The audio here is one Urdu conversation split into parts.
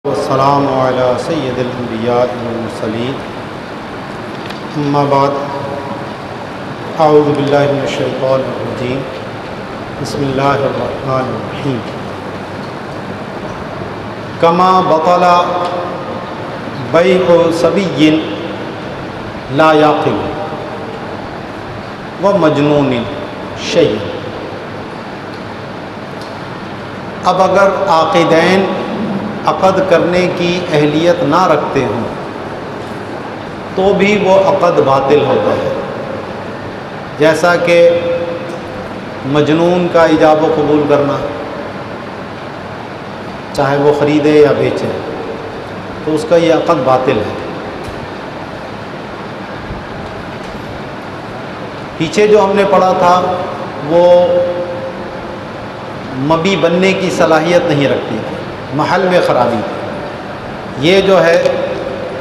والسلام علی سید الانبیاء والمرسلین اما بعد اعوذ باللہ من الشیطان الرجیم بسم اللہ الرحمن الرحیم کما بطل بیع صبی لا یعقل و مجنون شیء۔ اب اگر عاقدین عقد کرنے کی اہلیت نہ رکھتے ہوں تو بھی وہ عقد باطل ہوتا ہے، جیسا کہ مجنون کا ایجاب و قبول کرنا، چاہے وہ خریدے یا بیچے، تو اس کا یہ عقد باطل ہے۔ پیچھے جو ہم نے پڑھا تھا وہ مبی بننے کی صلاحیت نہیں رکھتی تھی، محل میں خرابی تھی۔ یہ جو ہے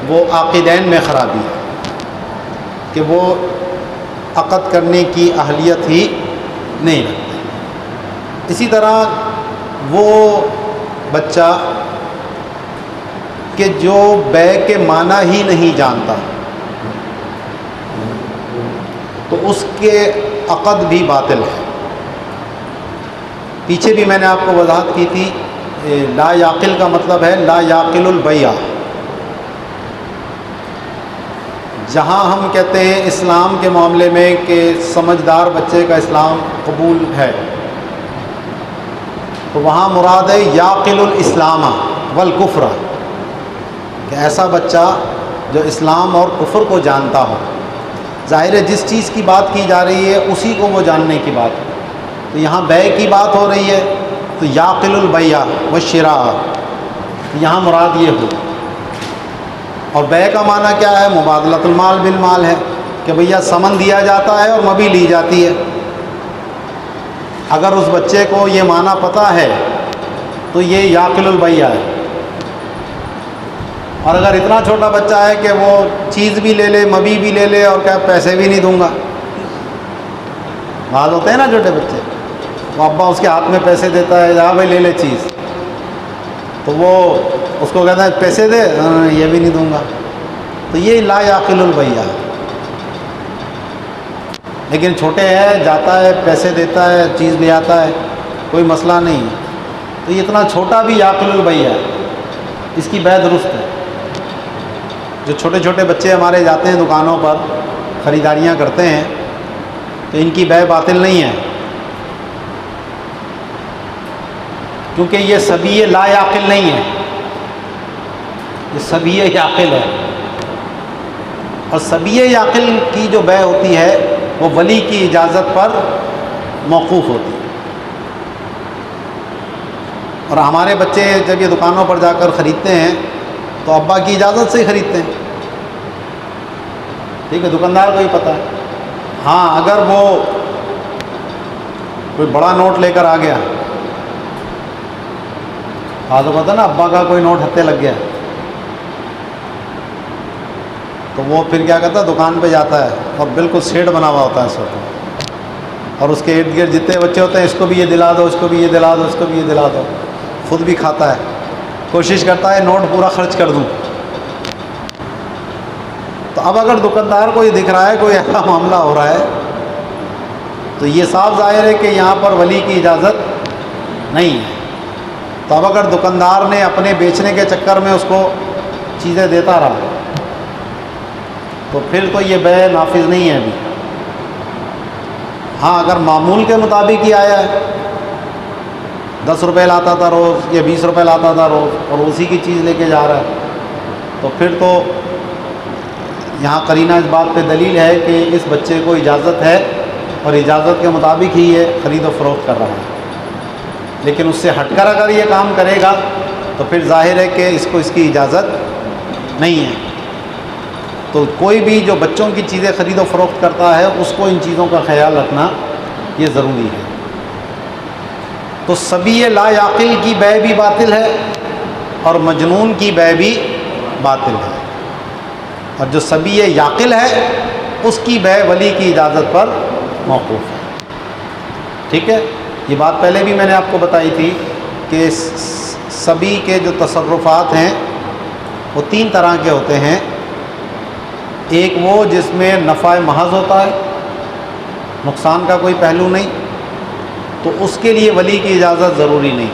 وہ عاقدین میں خرابی ہے کہ وہ عقد کرنے کی اہلیت ہی نہیں رکھتے۔ اسی طرح وہ بچہ کہ جو بیع کے معنی ہی نہیں جانتا تو اس کے عقد بھی باطل ہے۔ پیچھے بھی میں نے آپ کو وضاحت کی تھی، لا یعقل کا مطلب ہے لا یعقل البیع۔ جہاں ہم کہتے ہیں اسلام کے معاملے میں کہ سمجھدار بچے کا اسلام قبول ہے، تو وہاں مراد ہے یعقل الاسلام والکفر، کہ ایسا بچہ جو اسلام اور کفر کو جانتا ہو۔ ظاہر ہے جس چیز کی بات کی جا رہی ہے اسی کو وہ جاننے کی بات ہے، تو یہاں بیع کی بات ہو رہی ہے تو یعقل البیع والشراء، یہاں مراد یہ ہو۔ اور بیع کا معنی کیا ہے؟ مبادلۃ المال بالمال ہے، کہ بھیا ثمن دیا جاتا ہے اور مبی لی جاتی ہے۔ اگر اس بچے کو یہ معنی پتہ ہے تو یہ یعقل البیع ہے۔ اور اگر اتنا چھوٹا بچہ ہے کہ وہ چیز بھی لے لے، مبی بھی لے لے اور کیا پیسے بھی نہیں دوں گا، بعض ہوتے ہیں نا چھوٹے بچے، وہ ابا اس کے ہاتھ میں پیسے دیتا ہے، جا بھائی لے لے چیز، تو وہ اس کو کہتا ہے پیسے دے، یہ بھی نہیں دوں گا، تو یہ لا یعقل البیع ہے۔ لیکن چھوٹے ہے، جاتا ہے، پیسے دیتا ہے، چیز لے آتا ہے، کوئی مسئلہ نہیں، تو یہ اتنا چھوٹا بھی یعقل البیع ہے، اس کی بیع درست ہے۔ جو چھوٹے چھوٹے بچے ہمارے جاتے ہیں دکانوں پر خریداریاں کرتے ہیں تو ان کی بیع باطل نہیں ہے، کیونکہ یہ صبی لا یعقل نہیں ہے، یہ صبی یعقل ہے۔ اور صبی یعقل کی جو بیع ہوتی ہے وہ ولی کی اجازت پر موقوف ہوتی ہے۔ اور ہمارے بچے جب یہ دکانوں پر جا کر خریدتے ہیں تو ابا کی اجازت سے ہی خریدتے ہیں، ٹھیک ہے، دکاندار کو ہی پتہ ہے۔ ہاں اگر وہ کوئی بڑا نوٹ لے کر آ گیا، تو پتہ نا ابا کا کوئی نوٹ ہتھے لگ گیا، تو وہ پھر کیا کرتا ہے، دکان پہ جاتا ہے اور بالکل سیٹ بنا ہوا ہوتا ہے اس وقت، اور اس کے ارد گرد جتنے بچے ہوتے ہیں اس کو بھی یہ دلا دو، اس کو بھی یہ دلا دو، اس کو بھی یہ دلا دو، خود بھی کھاتا ہے، کوشش کرتا ہے نوٹ پورا خرچ کر دوں۔ تو اب اگر دکاندار کو یہ دکھ رہا ہے کوئی ایسا معاملہ ہو رہا ہے تو یہ صاف ظاہر ہے کہ یہاں پر ولی کی اجازت نہیں ہے۔ تو اب اگر دکاندار نے اپنے بیچنے کے چکر میں اس کو چیزیں دیتا رہا تو پھر تو یہ بیع نافذ نہیں ہے ابھی۔ ہاں اگر معمول کے مطابق ہی آیا ہے، 10 روپے لاتا تھا روز یا 20 روپے لاتا تھا روز اور اسی کی چیز لے کے جا رہا ہے، تو پھر تو یہاں قرینہ اس بات پہ دلیل ہے کہ اس بچے کو اجازت ہے اور اجازت کے مطابق ہی یہ خرید و فروخت کر رہا ہے۔ لیکن اس سے ہٹ کر اگر یہ کام کرے گا تو پھر ظاہر ہے کہ اس کو اس کی اجازت نہیں ہے۔ تو کوئی بھی جو بچوں کی چیزیں خرید و فروخت کرتا ہے اس کو ان چیزوں کا خیال رکھنا یہ ضروری ہے۔ تو صبی لا یعقل کی بیع بھی باطل ہے اور مجنون کی بیع بھی باطل ہے، اور جو صبی یعقل ہے اس کی بیع ولی کی اجازت پر موقوف ہے، ٹھیک ہے۔ یہ بات پہلے بھی میں نے آپ کو بتائی تھی کہ سبھی کے جو تصرفات ہیں وہ تین طرح کے ہوتے ہیں. ایک وہ جس میں نفع محض ہوتا ہے، نقصان کا کوئی پہلو نہیں، تو اس کے لیے ولی کی اجازت ضروری نہیں.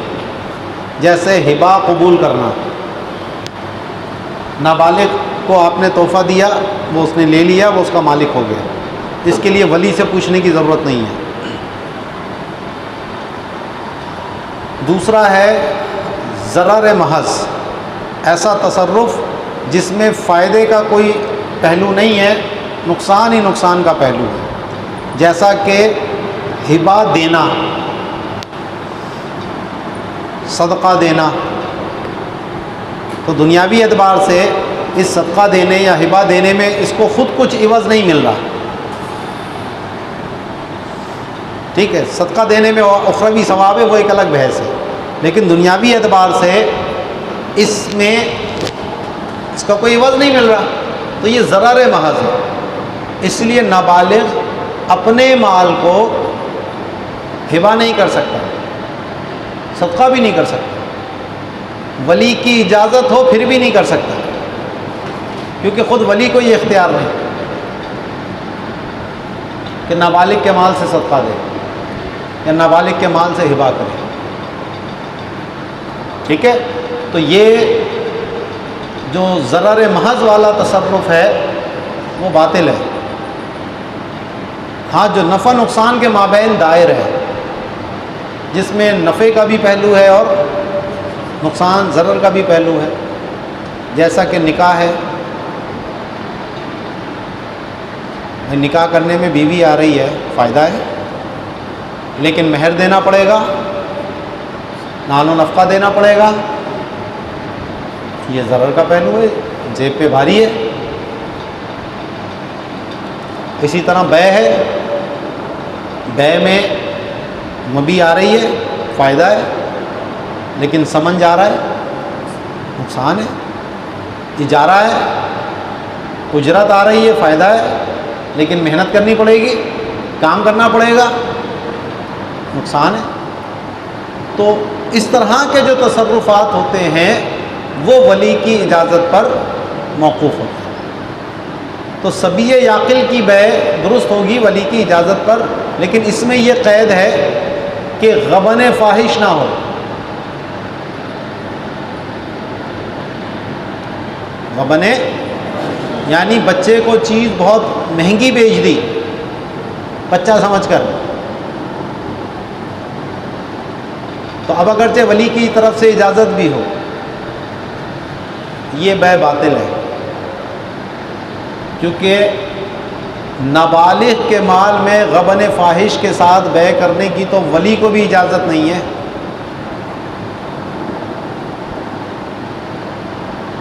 جیسے ہبہ قبول کرنا، نابالغ کو آپ نے تحفہ دیا، وہ اس نے لے لیا، وہ اس کا مالک ہو گیا، اس کے لیے ولی سے پوچھنے کی ضرورت نہیں ہے. دوسرا ہے ضرر محض، ایسا تصرف جس میں فائدے کا کوئی پہلو نہیں ہے، نقصان ہی نقصان کا پہلو ہے. جیسا کہ ہبہ دینا، صدقہ دینا، تو دنیاوی اعتبار سے اس صدقہ دینے یا ہبہ دینے میں اس کو خود کچھ عوض نہیں مل رہا. ٹھیک ہے، صدقہ دینے میں اخروی ثواب ہے، وہ ایک الگ بحث ہے، لیکن دنیاوی اعتبار سے اس میں اس کا کوئی عوض نہیں مل رہا، تو یہ ضرر محض ہے. اس لیے نابالغ اپنے مال کو ہبہ نہیں کر سکتا، صدقہ بھی نہیں کر سکتا، ولی کی اجازت ہو پھر بھی نہیں کر سکتا، کیونکہ خود ولی کو یہ اختیار نہیں کہ نابالغ کے مال سے صدقہ دے یا نابالغ کے مال سے ہبہ کرے. ٹھیک ہے، تو یہ جو ضرر محض والا تصرف ہے وہ باطل ہے. ہاں، جو نفع نقصان کے مابین دائر ہے، جس میں نفع کا بھی پہلو ہے اور نقصان ضرر کا بھی پہلو ہے، جیسا کہ نکاح ہے. نکاح کرنے میں بیوی آ رہی ہے، فائدہ ہے، لیکن مہر دینا پڑے گا، نان و نفقہ دینا پڑے گا، یہ ضرر کا پہلو ہے، جیب پہ بھاری ہے. اسی طرح بے ہے، بے میں مبی آ رہی ہے، فائدہ ہے، لیکن سمن جا رہا ہے، نقصان ہے. اجارہ ہے، اجرت آ رہی ہے، فائدہ ہے، لیکن محنت کرنی پڑے گی، کام کرنا پڑے گا، نقصان ہے. تو اس طرح کے جو تصرفات ہوتے ہیں وہ ولی کی اجازت پر موقوف ہوتے ہیں. تو سبی یعقل کی بے درست ہوگی ولی کی اجازت پر، لیکن اس میں یہ قید ہے کہ غبن فاحش نہ ہو. غبن یعنی بچے کو چیز بہت مہنگی بیچ دی بچہ سمجھ کر، تو اب اگرچہ ولی کی طرف سے اجازت بھی ہو، یہ بے باطل ہے، کیونکہ نابالغ کے مال میں غبن فاحش کے ساتھ بے کرنے کی تو ولی کو بھی اجازت نہیں ہے.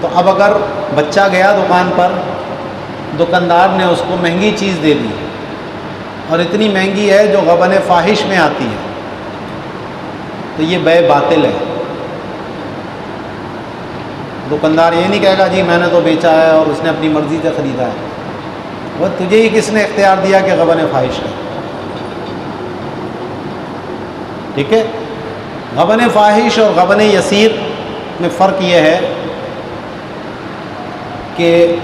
تو اب اگر بچہ گیا دکان پر، دکاندار نے اس کو مہنگی چیز دے دی اور اتنی مہنگی ہے جو غبن فاحش میں آتی ہے، تو یہ بے باطل ہے. دکاندار یہ نہیں کہے گا جی میں نے تو بیچا ہے اور اس نے اپنی مرضی سے خریدا ہے، وہ تجھے ہی کس نے اختیار دیا کہ غبن فاحش ہے. ٹھیک ہے، غبن فاحش اور غبن یسیر میں فرق یہ ہے کہ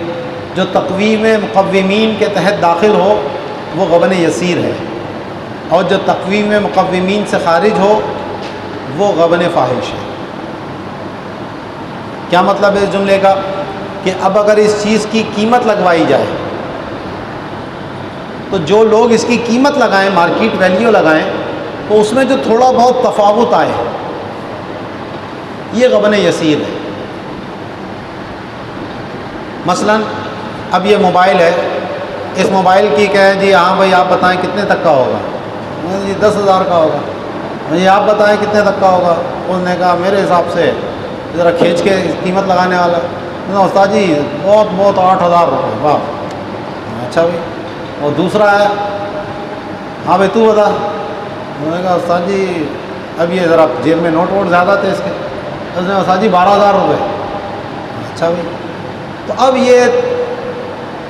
جو تقویم مقومین کے تحت داخل ہو وہ غبن یسیر ہے، اور جو تقویم مقومین سے خارج ہو وہ غبن فاحش ہے. کیا مطلب ہے اس جملے کا؟ کہ اب اگر اس چیز کی قیمت لگوائی جائے تو جو لوگ اس کی قیمت لگائیں، مارکیٹ ویلیو لگائیں، تو اس میں جو تھوڑا بہت تفاوت آئے یہ غبن یسیر ہے. مثلا اب یہ موبائل ہے، اس موبائل کی کہے جی ہاں بھائی آپ بتائیں کتنے تک کا ہوگا، جی 10,000 کا ہوگا. جی آپ بتائیں کتنے تک کا ہوگا؟ اس نے کہا میرے حساب سے ذرا کھینچ کے قیمت لگانے والا ہے، استاد جی بہت 8,000 روپے. واہ، اچھا بھائی. اور دوسرا ہے، ہاں بھائی تو بتا. انہوں نے کہا استاد جی اب یہ ذرا جیب میں نوٹ ووٹ زیادہ تھے اس کے. اس نے استاد جی 12,000 روپے. اچھا بھائی. تو اب یہ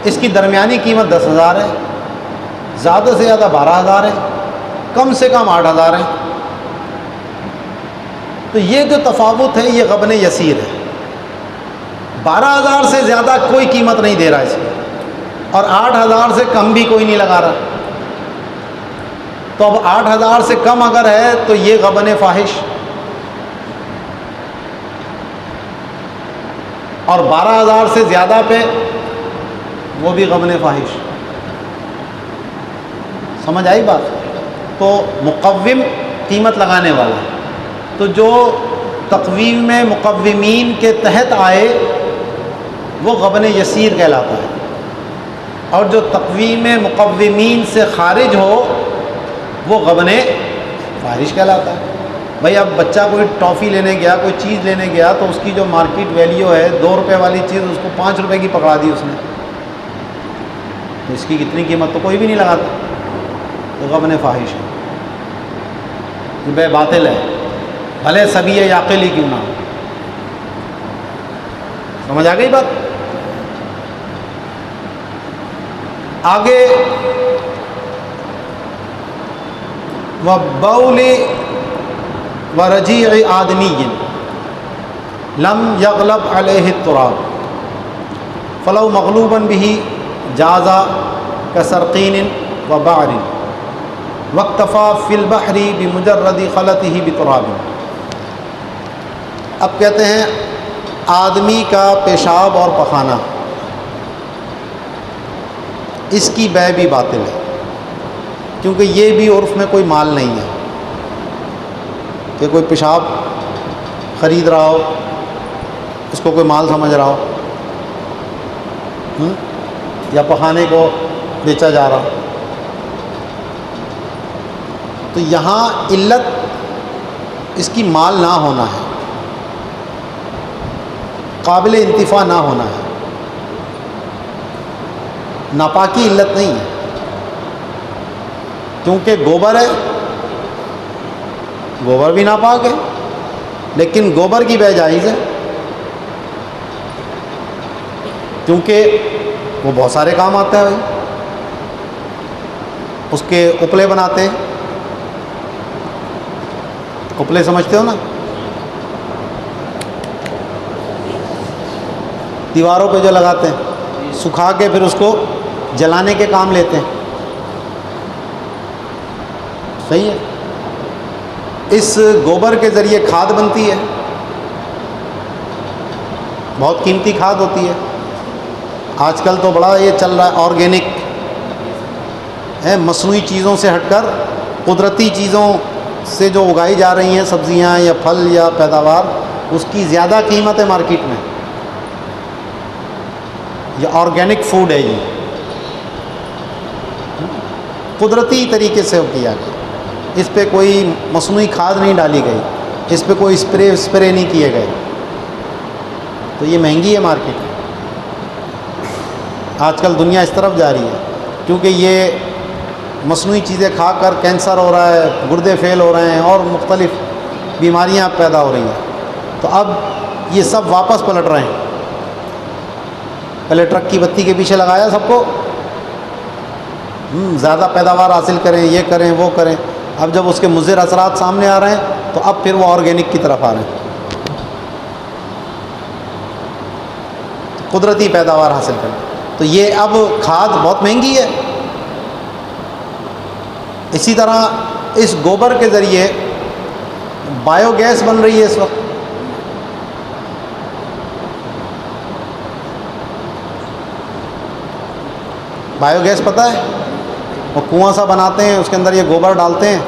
اس کی درمیانی قیمت 10,000 ہے، زیادہ سے زیادہ 12,000 ہے، کم سے کم 8,000 ہے. تو یہ جو تفاوت ہے یہ غبن یسیر ہے. 12,000 سے زیادہ کوئی قیمت نہیں دے رہا اس کی، اور 8,000 سے کم بھی کوئی نہیں لگا رہا. تو اب 8,000 سے کم اگر ہے تو یہ غبن فاحش، اور 12,000 سے زیادہ پہ وہ بھی غبن فاحش. سمجھ آئی بات؟ تو مقوم قیمت لگانے والا، تو جو تقویم میں مقومین کے تحت آئے وہ غبن یسیر کہلاتا ہے، اور جو تقویم مقومین سے خارج ہو وہ غبن فاحش کہلاتا ہے. بھائی اب بچہ کوئی ٹافی لینے گیا، کوئی چیز لینے گیا، تو اس کی جو مارکیٹ ویلیو ہے 2 روپے والی چیز اس کو 5 روپے کی پکڑا دی اس نے، تو اس کی کتنی قیمت تو کوئی بھی نہیں لگاتا. تو غبن فاحش ہے، یہ بے باطل ہے، بھلے سبی یا عاقل ہی کیوں نہ ہو. سمجھ آ گئی بات؟ آگے وَبَوْلِ وَرَجِيعِ آدْمِيٍّ لَمْ يَغْلَبْ عَلَيْهِ التُّرَابُ فَلَوْ مَغْلُوبًا بِهِ جَازَ كَسَرْقِينٍ وَبَعْرٍ وَاكْتَفَى فِي الْبَحْرِ بِمُجَرَّدِ خَلَطِهِ بِتُرَابٍ. اب کہتے ہیں آدمی کا پیشاب اور پخانہ، اس کی بے بھی باطل ہے، کیونکہ یہ بھی عرف میں کوئی مال نہیں ہے کہ کوئی پیشاب خرید رہا ہو، اس کو کوئی مال سمجھ رہا ہو، یا پخانے کو بیچا جا رہا. تو یہاں علت اس کی مال نہ ہونا ہے، قابل انتفاع نہ ہونا ہے، ناپاکی علت نہیں ہے. کیونکہ گوبر ہے، گوبر بھی ناپاک ہے، لیکن گوبر کی بے جائز ہے، کیونکہ وہ بہت سارے کام آتا ہے. اس کے اپلے بناتے ہیں، اپلے سمجھتے ہو نا، دیواروں پہ جو لگاتے ہیں، سکھا کے پھر اس کو جلانے کے کام لیتے ہیں. صحیح ہے. اس گوبر کے ذریعے کھاد بنتی ہے، بہت قیمتی کھاد ہوتی ہے. آج کل تو بڑا یہ چل رہا ہے آرگینک ہے، مصنوعی چیزوں سے ہٹ کر قدرتی چیزوں سے جو اگائی جا رہی ہیں سبزیاں یا پھل یا پیداوار، اس کی زیادہ قیمت ہے مارکیٹ میں. یہ آرگینک فوڈ ہے، یہ قدرتی طریقے سے کیا گیا، اس پہ کوئی مصنوعی کھاد نہیں ڈالی گئی، اس پہ کوئی اسپرے نہیں کیے گئے. تو یہ مہنگی ہے مارکیٹ میں. آج کل دنیا اس طرف جا رہی ہے، کیونکہ یہ مصنوعی چیزیں کھا کر کینسر ہو رہا ہے، گردے فیل ہو رہے ہیں، اور مختلف بیماریاں پیدا ہو رہی ہیں. تو اب یہ سب واپس پلٹ رہے ہیں. پہلے ٹرک کی بتی کے پیچھے لگایا سب کو، زیادہ پیداوار حاصل کریں، یہ کریں وہ کریں. اب جب اس کے مضر اثرات سامنے آ رہے ہیں تو اب پھر وہ آرگینک کی طرف آ رہے ہیں، قدرتی پیداوار حاصل کریں. تو یہ اب کھاد بہت مہنگی ہے. اسی طرح اس گوبر کے ذریعے بایو گیس بن رہی ہے اس وقت. بایو گیس پتہ ہے، وہ کنواں سا بناتے ہیں، اس کے اندر یہ گوبر ڈالتے ہیں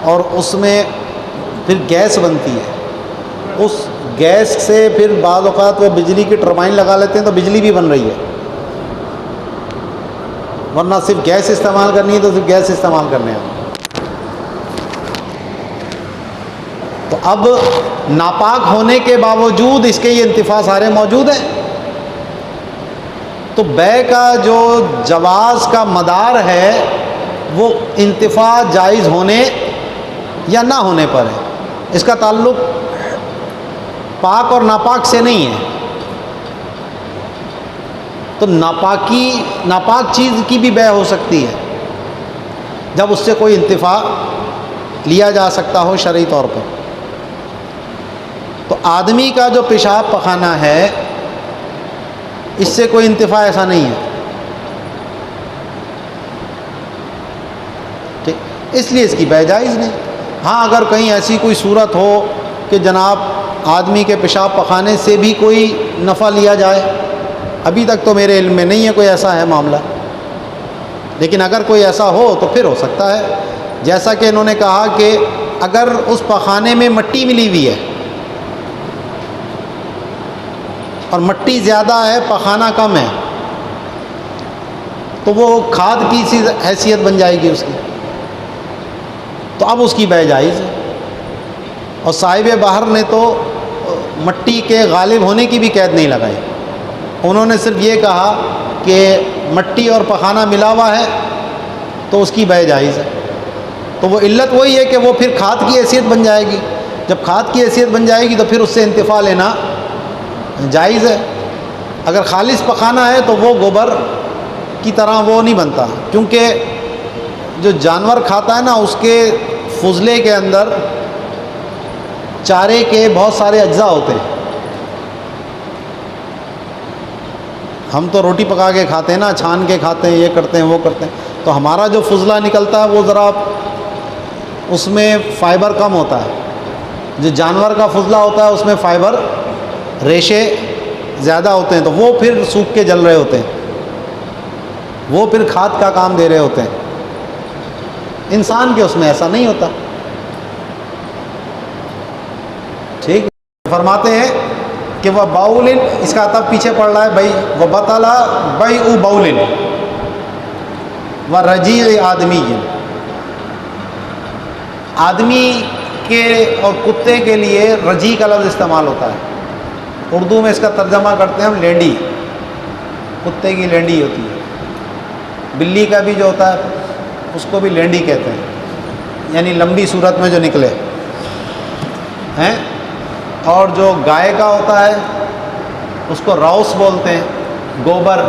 اور اس میں پھر گیس بنتی ہے. اس گیس سے پھر بعض اوقات وہ بجلی کی ٹربائن لگا لیتے ہیں تو بجلی بھی بن رہی ہے. ورنہ صرف گیس استعمال کرنی ہے تو صرف گیس استعمال کرنے ہیں. تو اب ناپاک ہونے کے باوجود اس کے یہ انتفاع سارے موجود ہیں. تو بے کا جو جواز کا مدار ہے وہ انتفاع جائز ہونے یا نہ ہونے پر ہے. اس کا تعلق پاک اور ناپاک سے نہیں ہے. تو ناپاک چیز کی بھی بے ہو سکتی ہے جب اس سے کوئی انتفاع لیا جا سکتا ہو شرعی طور پر. تو آدمی کا جو پیشاب پخانہ ہے اس سے کوئی انتفاع ایسا نہیں ہے، ٹھیک، اس لیے اس کی بے جائز نہیں۔ ہاں اگر کہیں ایسی کوئی صورت ہو کہ جناب آدمی کے پیشاب پخانے سے بھی کوئی نفع لیا جائے، ابھی تک تو میرے علم میں نہیں ہے کوئی ایسا ہے معاملہ، لیکن اگر کوئی ایسا ہو تو پھر ہو سکتا ہے، جیسا کہ انہوں نے کہا کہ اگر اس پخانے میں مٹی ملی ہوئی ہے اور مٹی زیادہ ہے پخانہ کم ہے تو وہ کھاد کی سی حیثیت بن جائے گی اس کی، تو اب اس کی بے جائز ہے۔ اور صاحب بحر نے تو مٹی کے غالب ہونے کی بھی قید نہیں لگائی، انہوں نے صرف یہ کہا کہ مٹی اور پخانہ ملا ہوا ہے تو اس کی بے جائز ہے۔ تو وہ علت وہی ہے کہ وہ پھر کھاد کی حیثیت بن جائے گی، جب کھاد کی حیثیت بن جائے گی تو پھر اس سے انتفاع لینا جائز ہے۔ اگر خالص پخانہ ہے تو وہ گوبر کی طرح وہ نہیں بنتا، کیونکہ جو جانور کھاتا ہے نا اس کے فضلے کے اندر چارے کے بہت سارے اجزاء ہوتے ہیں۔ ہم تو روٹی پکا کے کھاتے ہیں نا، چھان کے کھاتے ہیں، یہ کرتے ہیں وہ کرتے ہیں، تو ہمارا جو فضلہ نکلتا ہے وہ ذرا اس میں فائبر کم ہوتا ہے، جو جانور کا فضلہ ہوتا ہے اس میں فائبر ریشے زیادہ ہوتے ہیں، تو وہ پھر سوکھ کے جل رہے ہوتے ہیں، وہ پھر کھاد کا کام دے رہے ہوتے ہیں۔ انسان کے اس میں ایسا نہیں ہوتا، ٹھیک۔ فرماتے ہیں کہ وہ باول، اس کا تب پیچھے پڑ رہا ہے بھائی، وہ بطلا بیع باول و رجیع آدمی، آدمی کے اور کتے کے لیے رجیع کا لفظ استعمال ہوتا ہے، اردو میں اس کا ترجمہ کرتے ہیں ہم لینڈی، کتے کی لینڈی ہوتی ہے، بلی کا بھی جو ہوتا ہے اس کو بھی لینڈی کہتے ہیں، یعنی لمبی صورت میں جو نکلے ہیں، اور جو گائے کا ہوتا ہے اس کو راؤس بولتے ہیں، گوبر،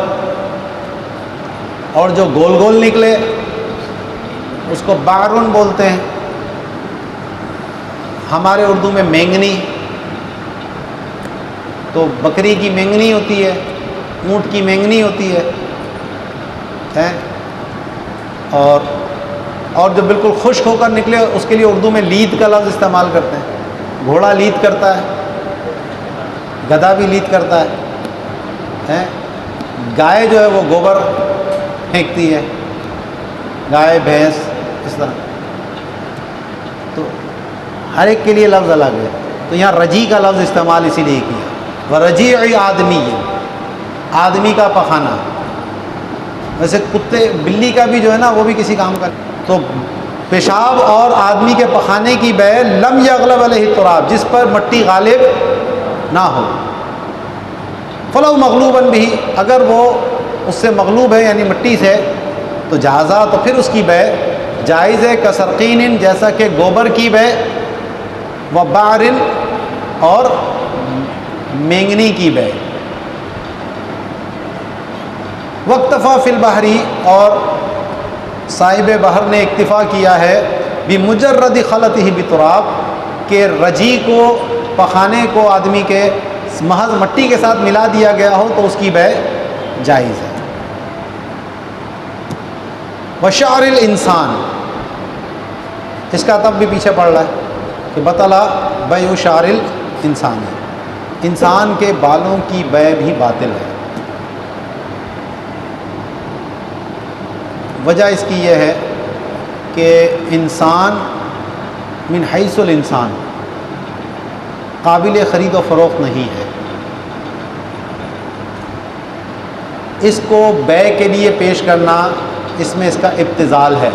اور جو گول گول نکلے اس کو باغرن بولتے ہیں، ہمارے اردو میں مینگنی، تو بکری کی مینگنی ہوتی ہے، اونٹ کی مینگنی ہوتی ہے، اور جو بالکل خشک ہو کر نکلے اس کے لیے اردو میں لید کا لفظ استعمال کرتے ہیں، گھوڑا لید کرتا ہے، گدھا بھی لید کرتا ہے، گائے جو ہے وہ گوبر پھینکتی ہے، گائے بھینس اس طرح، تو ہر ایک کے لیے لفظ الگ ہے، تو یہاں رجیع کا لفظ استعمال اسی لیے کیا، ورجیع آدمی، آدمی کا پخانہ، ویسے کتے بلی کا بھی جو ہے نا وہ بھی کسی کام کا، تو پیشاب اور آدمی کے پخانے کی بے لم یغلب علیہ التراب، جس پر مٹی غالب نہ ہو، فلو مغلوباً بھی، اگر وہ اس سے مغلوب ہے یعنی مٹی سے، تو جازا، تو پھر اس کی بے جائز ہے، کسرقین، جیسا کہ گوبر کی بے، و بعرن، اور مینگنی کی بے، واکتفا فی البحری، اور صاحب بحر نے اکتفا کیا ہے بمجرد خلطہ بتراب، کہ رجیع کو، پخانے کو آدمی کے محض مٹی کے ساتھ ملا دیا گیا ہو تو اس کی بے جائز ہے۔ وشعر الانسان، اس کا تب بھی پیچھے پڑ رہا ہے کہ بطلا بیع شعر الانسان، انسان کے بالوں کی بے بھی باطل ہے۔ وجہ اس کی یہ ہے کہ انسان من حیث الانسان قابل خرید و فروخت نہیں ہے، اس کو بے کے لیے پیش کرنا، اس میں اس کا ابتذال ہے،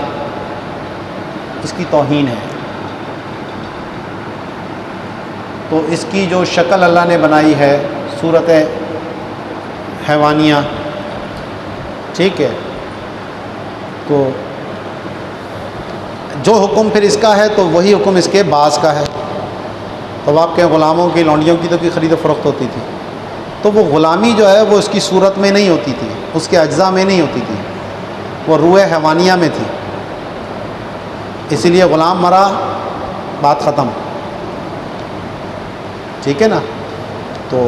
اس کی توہین ہے۔ تو اس کی جو شکل اللہ نے بنائی ہے صورت حیوانیہ، ٹھیک ہے، تو جو حکم پھر اس کا ہے تو وہی حکم اس کے باز کا ہے۔ تو آپ کے غلاموں کی، لونڈیوں کی تو کی خرید و فروخت ہوتی تھی، تو وہ غلامی جو ہے وہ اس کی صورت میں نہیں ہوتی تھی، اس کے اجزاء میں نہیں ہوتی تھی، وہ روح حیوانیہ میں تھی، اسی لیے غلام مرا، بات ختم۔ ٹھیک ہے نا. تو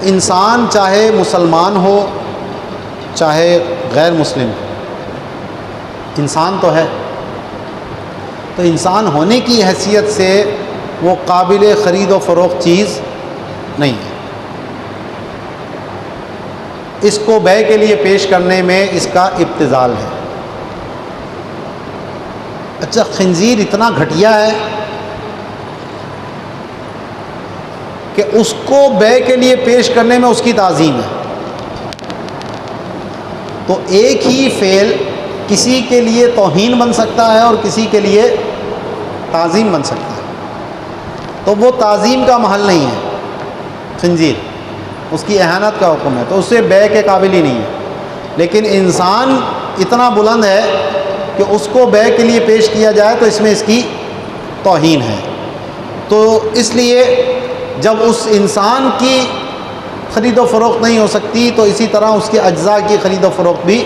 انسان چاہے مسلمان ہو چاہے غیر مسلم، انسان تو ہے. تو انسان ہونے کی حیثیت سے وہ قابل خرید و فروخت چیز نہیں ہے. اس کو بیع کے لیے پیش کرنے میں اس کا ابتذال ہے. اچھا، خنزیر اتنا گھٹیا ہے کہ اس کو بیع کے لیے پیش کرنے میں اس کی تعظیم ہے. تو ایک ہی فعل کسی کے لیے توہین بن سکتا ہے اور کسی کے لیے تعظیم بن سکتا ہے. تو وہ تعظیم کا محل نہیں ہے خنزیر، اس کی اہانت کا حکم ہے، تو اس سے بیع کے قابل ہی نہیں ہے. لیکن انسان اتنا بلند ہے کہ اس کو بیع کے لیے پیش کیا جائے تو اس میں اس کی توہین ہے. تو اس لیے جب اس انسان کی خرید و فروخت نہیں ہو سکتی تو اسی طرح اس کے اجزاء کی خرید و فروخت بھی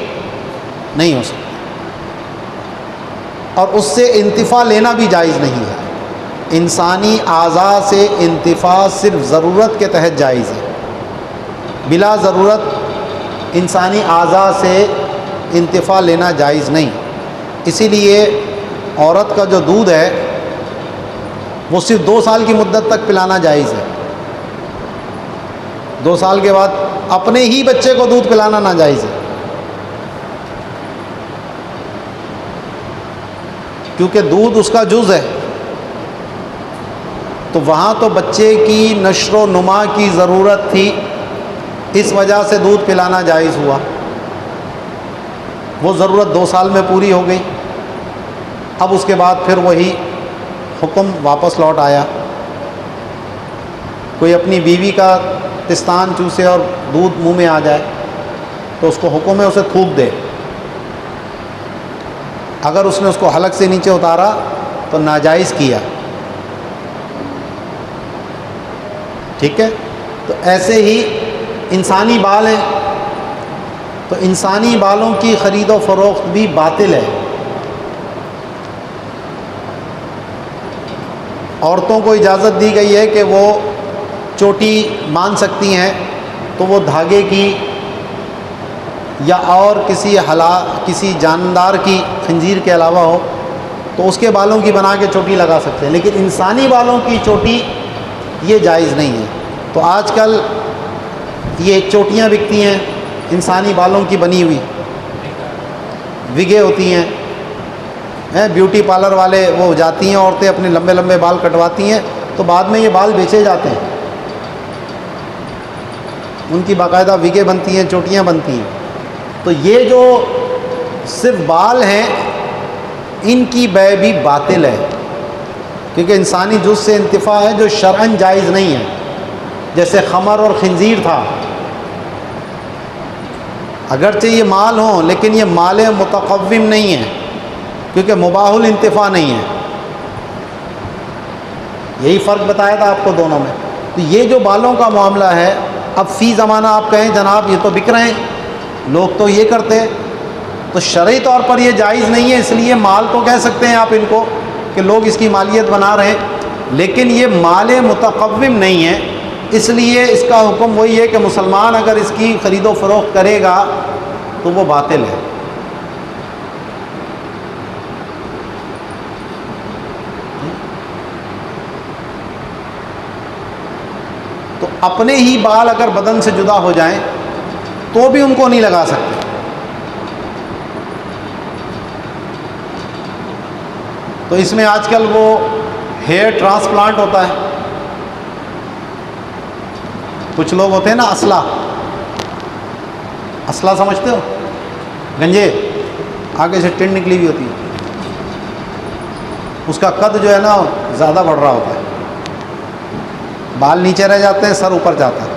نہیں ہو سکتی، اور اس سے انتفاع لینا بھی جائز نہیں ہے. انسانی اعضاء سے انتفاع صرف ضرورت کے تحت جائز ہے، بلا ضرورت انسانی اعضاء سے انتفاع لینا جائز نہیں. اسی لیے عورت کا جو دودھ ہے وہ صرف 2 سال کی مدت تک پلانا جائز ہے. 2 سال کے بعد اپنے ہی بچے کو دودھ پلانا ناجائز ہے، کیونکہ دودھ اس کا جز ہے. تو وہاں تو بچے کی نشو و نما کی ضرورت تھی، اس وجہ سے دودھ پلانا جائز ہوا. وہ ضرورت 2 سال میں پوری ہو گئی. اب اس کے بعد پھر وہی حکم واپس لوٹ آیا. کوئی اپنی بیوی کا پستان چوسے اور دودھ منہ میں آ جائے تو اس کو حکم ہے اسے تھوک دے. اگر اس نے اس کو حلق سے نیچے اتارا تو ناجائز کیا. ٹھیک ہے. تو ایسے ہی انسانی بال ہیں، تو انسانی بالوں کی خرید و فروخت بھی باطل ہے. عورتوں کو اجازت دی گئی ہے کہ وہ چوٹی باندھ سکتی ہیں، تو وہ دھاگے کی یا اور کسی جاندار کی، خنزیر کے علاوہ ہو تو اس کے بالوں کی بنا کے چوٹی لگا سکتے ہیں. لیکن انسانی بالوں کی چوٹی یہ جائز نہیں ہے. تو آج کل یہ چوٹیاں بکتی ہیں انسانی بالوں کی بنی ہوئی، وگیں ہوتی ہیں. بیوٹی پارلر والے وہ جاتی ہیں عورتیں اپنے لمبے لمبے بال کٹواتی ہیں، تو بعد میں یہ بال بیچے جاتے ہیں. ان کی باقاعدہ وگیں بنتی ہیں، چوٹیاں بنتی ہیں. تو یہ جو صرف بال ہیں ان کی بیع بھی باطل ہے، کیونکہ انسانی جز سے انتفاع ہے جو شرعاً جائز نہیں ہے. جیسے خمر اور خنزیر تھا، اگرچہ یہ مال ہوں لیکن یہ مال متقوم نہیں ہے، کیونکہ مباح الانتفاع نہیں ہے. یہی فرق بتایا تھا آپ کو دونوں میں. تو یہ جو بالوں کا معاملہ ہے، اب فی زمانہ آپ کہیں جناب یہ تو بک رہے ہیں، لوگ تو یہ کرتے، تو شرعی طور پر یہ جائز نہیں ہے. اس لیے مال تو کہہ سکتے ہیں آپ ان کو کہ لوگ اس کی مالیت بنا رہے ہیں، لیکن یہ مال متقوم نہیں ہے. اس لیے اس کا حکم وہی ہے کہ مسلمان اگر اس کی خرید و فروخت کرے گا تو وہ باطل ہے. تو اپنے ہی بال اگر بدن سے جدا ہو جائیں تو بھی ان کو نہیں لگا سکتے. تو اس میں آج کل وہ ہیئر ٹرانسپلانٹ ہوتا ہے. کچھ لوگ ہوتے ہیں نا اصلہ سمجھتے ہو، گنجے آگے سے ٹن نکلی ہوئی ہوتی ہے، اس کا قد جو ہے نا زیادہ بڑھ رہا ہوتا ہے، بال نیچے رہ جاتے ہیں، سر اوپر جاتا ہے.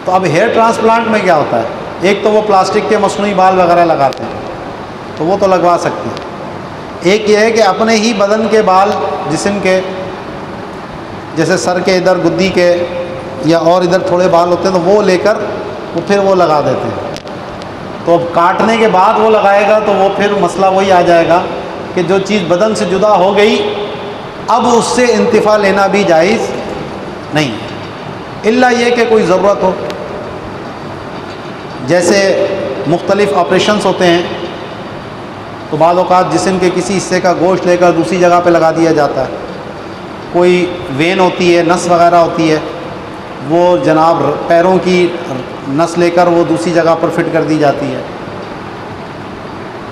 تو اب ہیئر ٹرانسپلانٹ میں کیا ہوتا ہے، ایک تو وہ پلاسٹک کے مصنوعی بال وغیرہ لگاتے ہیں تو وہ تو لگوا سکتے ہیں. ایک یہ ہے کہ اپنے ہی بدن کے بال، جسم کے، جیسے سر کے ادھر گدی کے یا اور ادھر تھوڑے بال ہوتے ہیں تو وہ لے کر وہ پھر وہ لگا دیتے ہیں. تو اب کاٹنے کے بعد وہ لگائے گا تو وہ پھر مسئلہ وہی آ جائے گا کہ جو چیز بدن سے جدا ہو گئی اب اس سے انتفاع لینا بھی جائز نہیں ہے، الا یہ کہ کوئی ضرورت ہو، جیسے مختلف آپریشنس ہوتے ہیں تو بعض اوقات جسم کے کسی حصے کا گوشت لے کر دوسری جگہ پہ لگا دیا جاتا ہے، کوئی وین ہوتی ہے، نس وغیرہ ہوتی ہے، وہ جناب پیروں کی نس لے کر وہ دوسری جگہ پر فٹ کر دی جاتی ہے،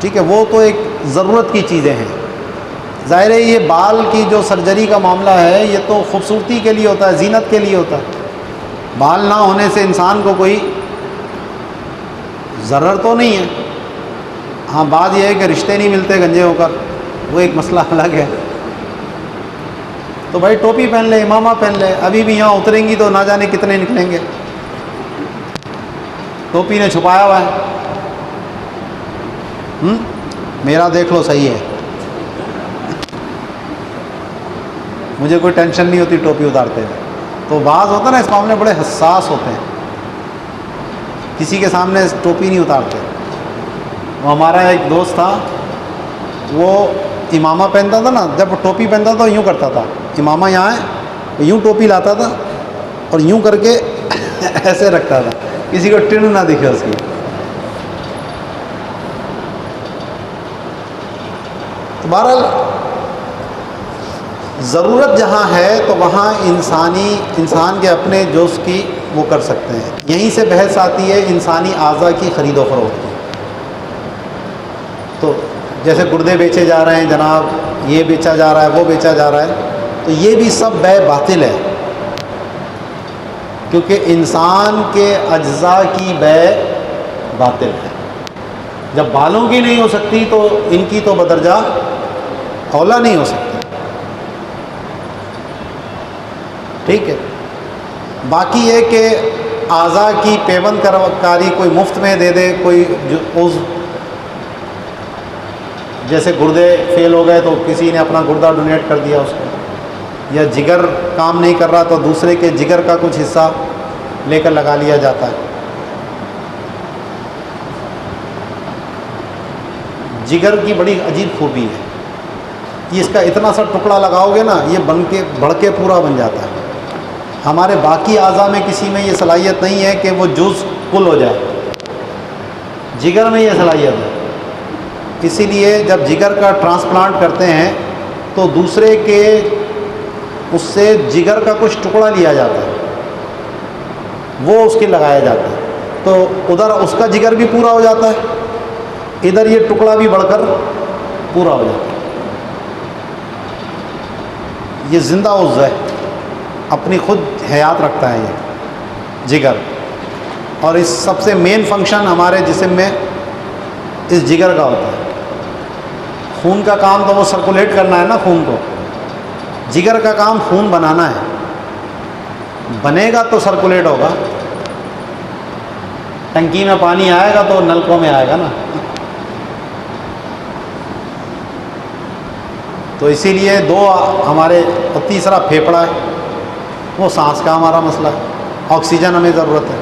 ٹھیک ہے، وہ تو ایک ضرورت کی چیزیں ہیں۔ ظاہر ہے یہ بال کی جو سرجری کا معاملہ ہے یہ تو خوبصورتی کے لیے ہوتا ہے، زینت کے لیے ہوتا ہے، بال نہ ہونے سے انسان کو کوئی ضرر تو نہیں ہے، ہاں بات یہ ہے کہ رشتے نہیں ملتے گنجے ہو کر، وہ ایک مسئلہ الگ ہے۔ تو بھائی ٹوپی پہن لے، امامہ پہن لے، ابھی بھی یہاں اتریں گی تو نہ جانے کتنے نکلیں گے، ٹوپی نے چھپایا ہوا ہے، میرا دیکھ لو صحیح ہے، مجھے کوئی ٹینشن نہیں ہوتی ٹوپی اتارتے ہوئے۔ تو بعض ہوتا ہے نا اس معاملے میں بڑے حساس ہوتے ہیں، کسی کے سامنے ٹوپی نہیں اتارتے۔ وہ ہمارا ایک دوست تھا، وہ امامہ پہنتا تھا نا، جب وہ ٹوپی پہنتا تھا تو یوں کرتا تھا، امامہ یہاں ہے، یوں ٹوپی لاتا تھا اور یوں کر کے ایسے رکھتا تھا، کسی کو ٹن نہ دکھے اس کی۔ تو بہرحال ضرورت جہاں ہے تو وہاں انسان کے اپنے جوز کی وہ کر سکتے ہیں۔ یہیں سے بحث آتی ہے انسانی اعضاء کی خرید و فروخت کی۔ تو جیسے گردے بیچے جا رہے ہیں جناب، یہ بیچا جا رہا ہے، وہ بیچا جا رہا ہے، تو یہ بھی سب بے باطل ہے، کیونکہ انسان کے اجزاء کی بے باطل ہے۔ جب بالوں کی نہیں ہو سکتی تو ان کی تو بدرجہ اولا نہیں ہو سکتی، ٹھیک ہے۔ باقی یہ کہ اعضاء کی پیوند کاری کوئی مفت میں دے دے، کوئی عضو جیسے گردے فیل ہو گئے تو کسی نے اپنا گردہ ڈونیٹ کر دیا اس کو، یا جگر کام نہیں کر رہا تو دوسرے کے جگر کا کچھ حصہ لے کر لگا لیا جاتا ہے۔ جگر کی بڑی عجیب خوبی ہے، یہ اس کا اتنا سا ٹکڑا لگاؤ گے نا یہ بن کے بڑھ کے پورا بن جاتا ہے۔ ہمارے باقی اعضاء میں کسی میں یہ صلاحیت نہیں ہے کہ وہ جز کل ہو جائے، جگر میں یہ صلاحیت ہے۔ اسی لیے جب جگر کا ٹرانسپلانٹ کرتے ہیں تو دوسرے کے اس سے جگر کا کچھ ٹکڑا لیا جاتا ہے، وہ اس کے لگایا جاتا ہے، تو ادھر اس کا جگر بھی پورا ہو جاتا ہے، ادھر یہ ٹکڑا بھی بڑھ کر پورا ہو جاتا ہے۔ یہ زندہ عضو ہے، اپنی خود حیات رکھتا ہے یہ جگر، اور اس سب سے مین فنکشن ہمارے جسم میں اس جگر کا ہوتا ہے۔ خون کا کام تو وہ سرکولیٹ کرنا ہے نا خون کو، جگر کا کام خون بنانا ہے، بنے گا تو سرکولیٹ ہوگا، ٹنکی میں پانی آئے گا تو نلکوں میں آئے گا نا۔ تو اسی لیے دو ہمارے، اور تیسرا پھیپھڑا ہے، وہ سانس کا ہمارا مسئلہ ہے، آکسیجن ہمیں ضرورت ہے۔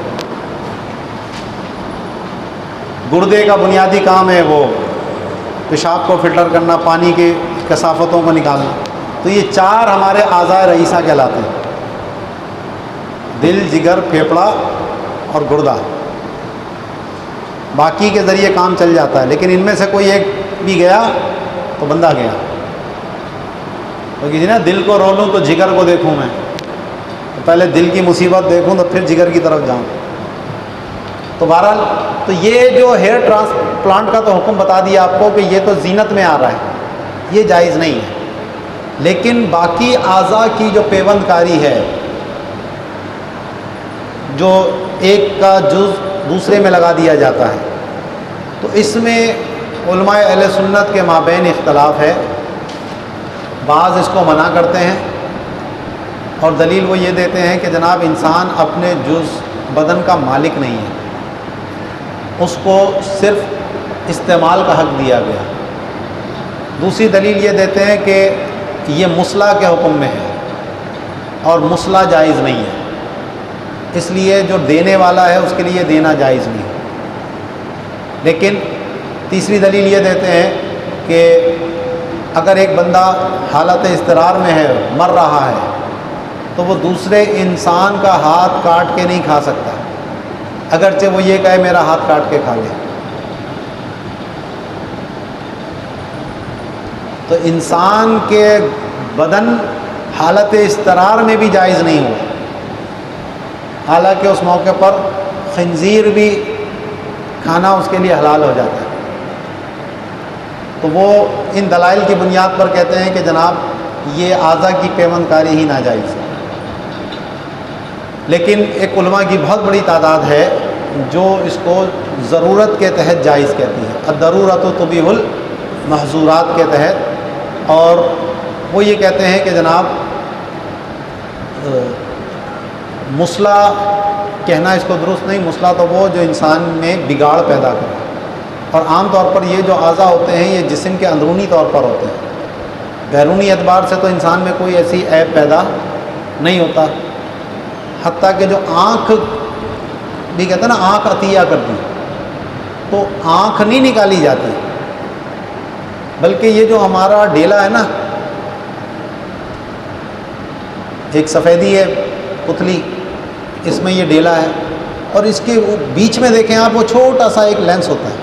گردے کا بنیادی کام ہے وہ پیشاب کو فلٹر کرنا، پانی کی کثافتوں کو نکالنا۔ تو یہ چار ہمارے اعضاء رئیسہ کہلاتے ہیں، دل، جگر، پھیپھڑا اور گردہ۔ باقی کے ذریعے کام چل جاتا ہے، لیکن ان میں سے کوئی ایک بھی گیا تو بندہ گیا۔ تو کسی نے دل کو رو لوں تو جگر کو دیکھوں میں، تو پہلے دل کی مصیبت دیکھوں تو پھر جگر کی طرف جاؤں۔ تو بہرحال تو یہ جو ہیئر ٹرانسپلانٹ کا تو حکم بتا دیا آپ کو کہ یہ تو زینت میں آ رہا ہے، یہ جائز نہیں ہے، لیکن باقی اعضاء کی جو پیوند کاری ہے، جو ایک کا جز دوسرے میں لگا دیا جاتا ہے، تو اس میں علماء اہل سنت کے مابین اختلاف ہے۔ بعض اس کو منع کرتے ہیں اور دلیل وہ یہ دیتے ہیں کہ جناب انسان اپنے جز بدن کا مالک نہیں ہے، اس کو صرف استعمال کا حق دیا گیا۔ دوسری دلیل یہ دیتے ہیں کہ یہ مصلح کے حکم میں ہے اور مصلح جائز نہیں ہے، اس لیے جو دینے والا ہے اس کے لیے دینا جائز نہیں ہے۔ لیکن تیسری دلیل یہ دیتے ہیں کہ اگر ایک بندہ حالت اضطرار میں ہے، مر رہا ہے، تو وہ دوسرے انسان کا ہاتھ کاٹ کے نہیں کھا سکتا، اگرچہ وہ یہ کہے میرا ہاتھ کاٹ کے کھا لے۔ تو انسان کے بدن حالت اضطرار میں بھی جائز نہیں ہوا، حالانکہ اس موقع پر خنزیر بھی کھانا اس کے لیے حلال ہو جاتا ہے۔ تو وہ ان دلائل کی بنیاد پر کہتے ہیں کہ جناب یہ اعضاء کی پیوند کاری ہی ناجائز ہے۔ لیکن ایک علماء کی بہت بڑی تعداد ہے جو اس کو ضرورت کے تحت جائز کہتی ہے، الضرورۃ تبیح المحظورات کے تحت، اور وہ یہ کہتے ہیں کہ جناب مسلح کہنا اس کو درست نہیں، مسلح تو وہ جو انسان میں بگاڑ پیدا کرے، اور عام طور پر یہ جو اعضاء ہوتے ہیں یہ جسم کے اندرونی طور پر ہوتے ہیں، بیرونی اعتبار سے تو انسان میں کوئی ایسی عیب پیدا نہیں ہوتا، حتیٰ کہ جو آنکھ بھی کہتے ہیں نا، آنکھ عطیہ کرتی، تو آنکھ نہیں نکالی جاتی، بلکہ یہ جو ہمارا ڈیلا ہے نا، ایک سفیدی ہے پتلی، اس میں یہ ڈیلا ہے، اور اس کے بیچ میں دیکھیں آپ وہ چھوٹا سا ایک لینس ہوتا ہے،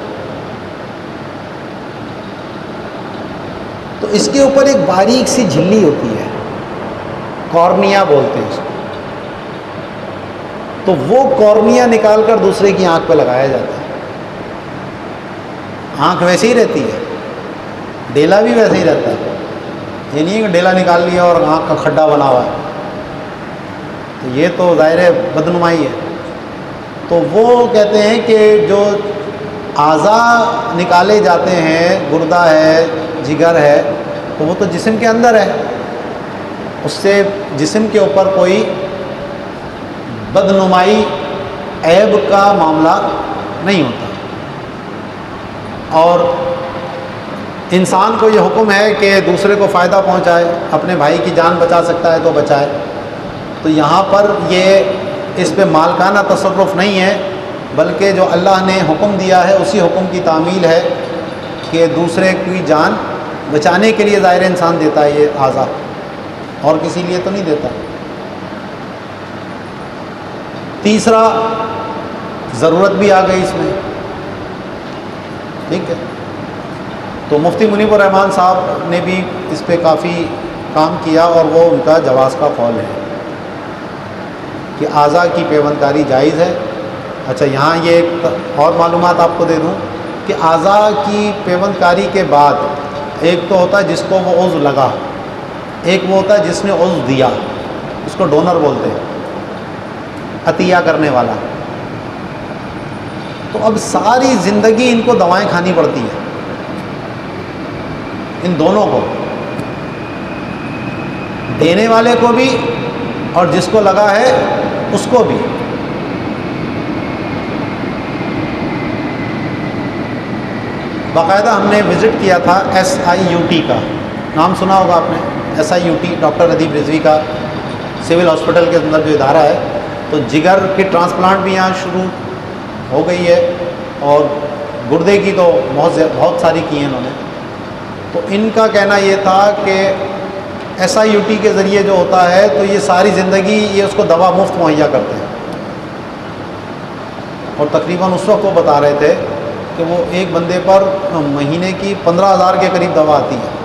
تو اس کے اوپر ایک باریک سی جھلی ہوتی ہے، کارنیا بولتے ہیں اس کو، تو وہ کارنیا نکال کر دوسرے کی آنکھ پہ لگایا جاتا ہے۔ آنکھ ویسے ہی رہتی ہے، ڈیلا بھی ویسے ہی رہتا ہے، یہ نہیں ہے کہ ڈیلا نکال لیا اور آنکھ کا کھڈا بنا ہوا ہے، تو یہ تو ظاہر ہے بدنمائی ہے۔ تو وہ کہتے ہیں کہ جو اعضاء نکالے جاتے ہیں، گردہ ہے، جگر ہے، تو وہ تو جسم کے اندر ہے، اس سے جسم کے اوپر کوئی بدنمائی عیب کا معاملہ نہیں ہوتا، اور انسان کو یہ حکم ہے کہ دوسرے کو فائدہ پہنچائے، اپنے بھائی کی جان بچا سکتا ہے تو بچائے۔ تو یہاں پر یہ اس پہ مالکانہ تصرف نہیں ہے، بلکہ جو اللہ نے حکم دیا ہے اسی حکم کی تعمیل ہے کہ دوسرے کی جان بچانے کے لیے ظاہر انسان دیتا ہے یہ اعضاء، اور کسی لیے تو نہیں دیتا۔ تیسرا، ضرورت بھی آ گئی اس میں، ٹھیک ہے، تو مفتی منیب الرحمان صاحب نے بھی اس پہ کافی کام کیا، اور وہ ان کا جواز کا قول ہے کہ اعضاء کی پیوند کاری جائز ہے۔ اچھا، یہاں یہ ایک اور معلومات آپ کو دے دوں کہ اعضاء کی پیوند کاری کے بعد ایک تو ہوتا ہے جس کو وہ عضو لگا، ایک وہ ہوتا ہے جس نے عضو دیا، اس کو ڈونر بولتے ہیں، عطیہ کرنے والا۔ تو اب ساری زندگی ان کو دوائیں کھانی پڑتی ہیں، ان دونوں کو، دینے والے کو بھی اور جس کو لگا ہے اس کو بھی۔ باقاعدہ ہم نے وزٹ کیا تھا SIUT کا، نام سنا ہوگا آپ نے، SIUT ڈاکٹر ادیب رضوی کا سول ہاسپٹل کے اندر جو ادارہ ہے، تو جگر کی ٹرانسپلانٹ بھی یہاں شروع ہو گئی ہے، اور گردے کی تو بہت ساری کی ہیں انہوں نے۔ تو ان کا کہنا یہ تھا کہ SIUT کے ذریعے جو ہوتا ہے تو یہ ساری زندگی یہ اس کو دوا مفت مہیا کرتے ہیں، اور تقریباً اس وقت وہ بتا رہے تھے کہ وہ ایک بندے پر مہینے کی 15,000 کے قریب دوا آتی ہے۔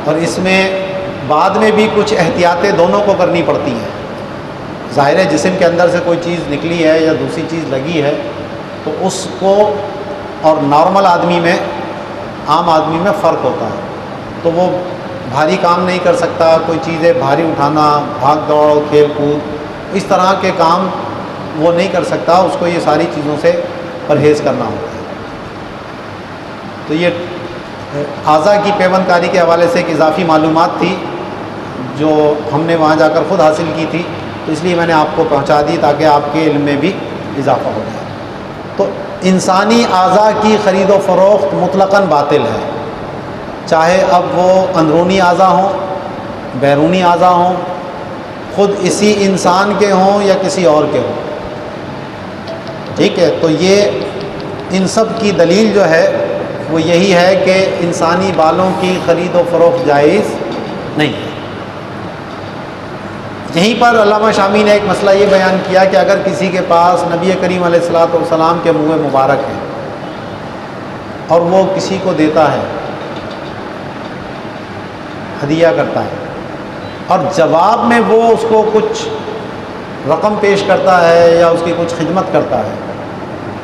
اور اس میں بعد میں بھی کچھ احتیاطیں دونوں کو کرنی پڑتی ہیں، ظاہر ہے جسم کے اندر سے کوئی چیز نکلی ہے یا دوسری چیز لگی ہے تو اس کو اور نارمل آدمی میں، عام آدمی میں فرق ہوتا ہے، تو وہ بھاری کام نہیں کر سکتا، کوئی چیزیں بھاری اٹھانا، بھاگ دوڑ، کھیل کود، اس طرح کے کام وہ نہیں کر سکتا، اس کو یہ ساری چیزوں سے پرہیز کرنا ہوتا ہے۔ تو یہ اعضاء کی پیوند کاری کے حوالے سے ایک اضافی معلومات تھی جو ہم نے وہاں جا کر خود حاصل کی تھی، تو اس لیے میں نے آپ کو پہنچا دی تاکہ آپ کے علم میں بھی اضافہ ہو جائے۔ تو انسانی اعضاء کی خرید و فروخت مطلقاً باطل ہے، چاہے اب وہ اندرونی اعضاء ہوں، بیرونی اعضاء ہوں، خود اسی انسان کے ہوں یا کسی اور کے ہوں، ٹھیک ہے، تو یہ ان سب کی دلیل جو ہے وہ یہی ہے کہ انسانی بالوں کی خرید و فروخت جائز نہیں ہے۔ یہیں پر علامہ شامی نے ایک مسئلہ یہ بیان کیا کہ اگر کسی کے پاس نبی کریم علیہ الصلوۃ والسلام کے منہ مبارک ہیں اور وہ کسی کو دیتا ہے، ہدیہ کرتا ہے، اور جواب میں وہ اس کو کچھ رقم پیش کرتا ہے یا اس کی کچھ خدمت کرتا ہے،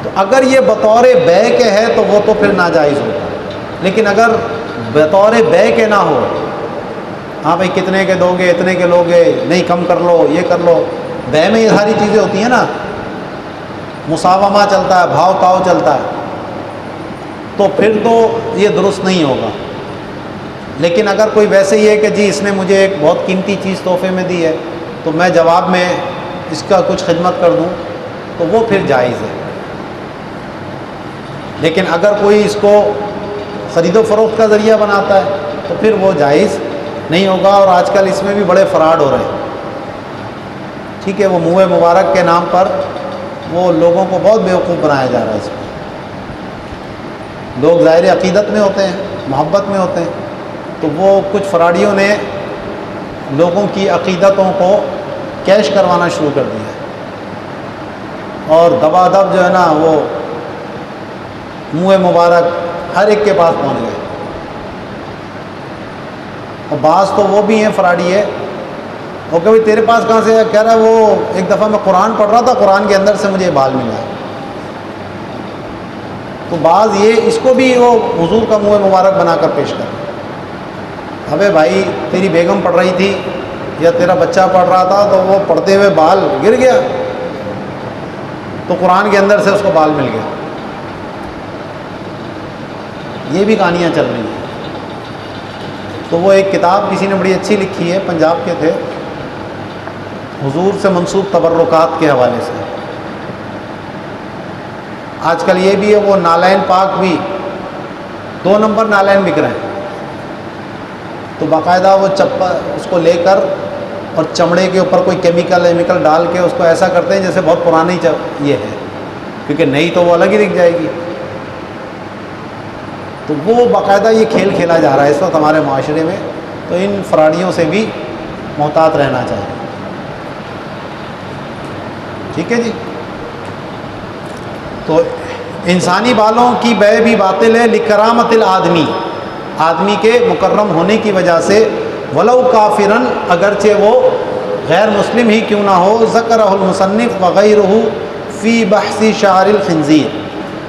تو اگر یہ بطور بے کے ہے تو وہ تو پھر ناجائز ہوگا۔ لیکن اگر بطور بے کے نہ ہو، ہاں بھائی کتنے کے دو گے، اتنے کے لوگے، نہیں کم کر لو، یہ کر لو، بے میں یہ ساری چیزیں ہوتی ہیں نا، مساومہ چلتا ہے، بھاؤ تاؤ چلتا ہے، تو پھر تو یہ درست نہیں ہوگا۔ لیکن اگر کوئی ویسے ہی ہے کہ جی اس نے مجھے ایک بہت قیمتی چیز تحفے میں دی ہے تو میں جواب میں اس کا کچھ خدمت کر دوں تو وہ پھر جائز ہے۔ لیکن اگر کوئی اس کو خرید و فروخت کا ذریعہ بناتا ہے تو پھر وہ جائز نہیں ہوگا، اور آج کل اس میں بھی بڑے فراڈ ہو رہے ہیں۔ ٹھیک ہے، وہ منہ مبارک کے نام پر وہ لوگوں کو بہت بیوقوف بنایا جا رہا ہے۔ اس میں لوگ ظاہر عقیدت میں ہوتے ہیں، محبت میں ہوتے ہیں، تو وہ کچھ فراڈیوں نے لوگوں کی عقیدتوں کو کیش کروانا شروع کر دیا ہے، اور دبا دب جو ہے نا وہ منہ مبارک ہر ایک کے پاس پہنچ گئے۔ اور بعض تو وہ بھی ہیں فراڈی ہے، وہ کہ بھائی تیرے پاس کہاں سے ہے؟ کہہ رہا ہے وہ ایک دفعہ میں قرآن پڑھ رہا تھا، قرآن کے اندر سے مجھے بال ملا۔ تو بعض یہ اس کو بھی وہ حضور کا منہ مبارک بنا کر پیش کر، ابے بھائی تیری بیگم پڑھ رہی تھی یا تیرا بچہ پڑھ رہا تھا تو وہ پڑھتے ہوئے بال گر گیا تو قرآن کے اندر سے اس کو بال مل گیا۔ یہ بھی کہانیاں چل رہی ہیں۔ تو وہ ایک کتاب کسی نے بڑی اچھی لکھی ہے، پنجاب کے تھے، حضور سے منسوب تبرکات کے حوالے سے۔ آج کل یہ بھی ہے، وہ نالین پاک بھی 2 نمبر نالین بک رہے ہیں، تو باقاعدہ وہ چپل اس کو لے کر اور چمڑے کے اوپر کوئی کیمیکل ڈال کے اس کو ایسا کرتے ہیں جیسے بہت پرانی یہ ہے، کیونکہ نہیں تو وہ الگ ہی دکھ جائے گی۔ تو وہ باقاعدہ یہ کھیل کھیلا جا رہا ہے اس وقت ہمارے معاشرے میں، تو ان فراڈیوں سے بھی محتاط رہنا چاہیے۔ ٹھیک ہے جی، تو انسانی بالوں کی بے بھی باطل ہے، لکرامت الآدمی، آدمی کے مکرم ہونے کی وجہ سے، ولو کافرن، اگرچہ وہ غیر مسلم ہی کیوں نہ ہو، ذکرہ المصنف وغیرہ فی بحث شعر الخنزیر،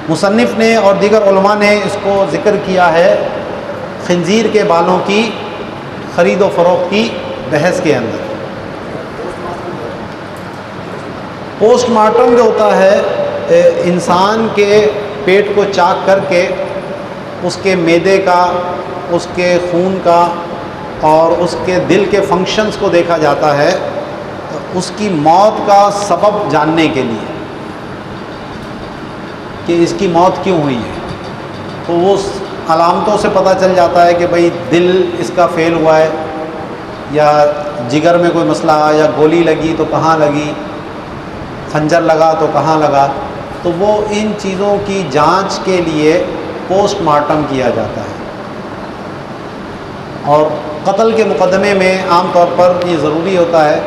مصنف نے اور دیگر علماء نے اس کو ذکر کیا ہے خنزیر کے بالوں کی خرید و فروخت کی بحث کے اندر۔ پوسٹ مارٹم جو ہوتا ہے انسان کے پیٹ کو چاک کر کے اس کے معدے کا، اس کے خون کا اور اس کے دل کے فنکشنز کو دیکھا جاتا ہے اس کی موت کا سبب جاننے کے لیے کہ اس کی موت کیوں ہوئی ہے۔ تو وہ علامتوں سے پتہ چل جاتا ہے کہ بھئی دل اس کا فیل ہوا ہے، یا جگر میں کوئی مسئلہ آیا، یا گولی لگی تو کہاں لگی، خنجر لگا تو کہاں لگا۔ تو وہ ان چیزوں کی جانچ کے لیے پوسٹ مارٹم کیا جاتا ہے، اور قتل کے مقدمے میں عام طور پر یہ ضروری ہوتا ہے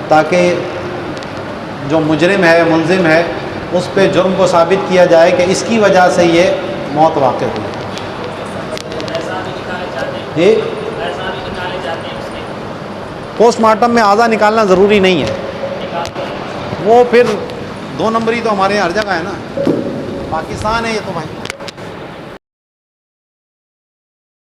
تاکہ جو مجرم ہے، ملزم ہے، اس پہ جرم کو ثابت کیا جائے کہ اس کی وجہ سے یہ موت واقع ہوئی۔ جی، پوسٹ مارٹم میں اعضا نکالنا ضروری نہیں ہے، وہ پھر 2 نمبری تو ہمارے یہاں ہر جگہ ہے نا، پاکستان ہے یہ تو بھائی۔